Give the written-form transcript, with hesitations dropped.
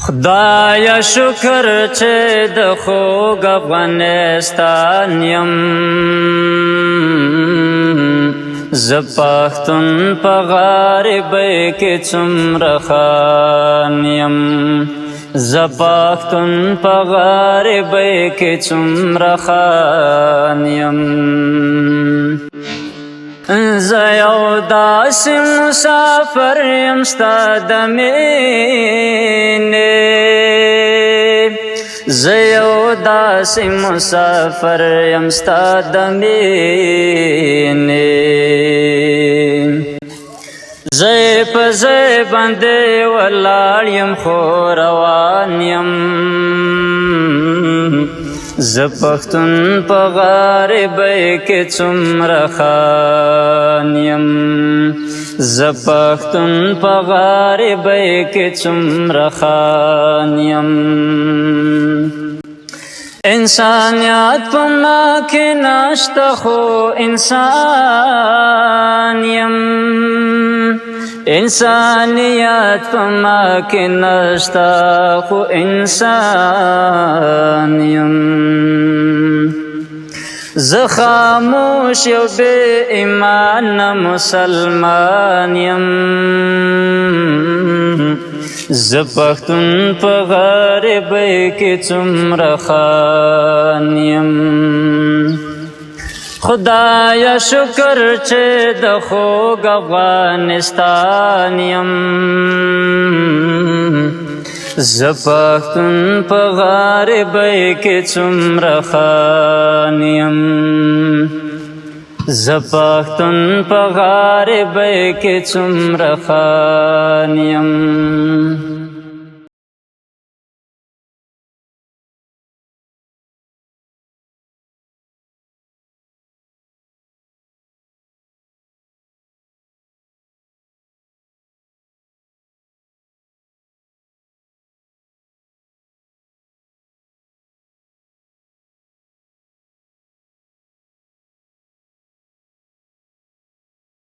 خدایا شکر چې د خوږ افغانستان یم زه پښتون په غریبۍ کې څومره خان یم زه پښتون په غریبۍ کې څومره خان یم زه یو داسې مسافر یم ستا د مینې زه یو داسې مسافر یم ستا د مینې زه په ځای باندې ولاړ یم خو روان یم زه پښتون په غریبۍ کې څومره خان یم زه پښتون په غریبۍ کې څومره خان یم انسانیت په ما کې نشته خو انسان یم انسانیت په ما کې نشته خو انسان یم زه خاموش یو بې ایمانه مسلمان یم زه پښتون په غریبۍ کې څومره خان یم خدایا شکر چې د خوږ افغانستان یم زه پښتون په غریبۍ کې څومره خان یم زه پښتون په غریبۍ کې څومره خان یم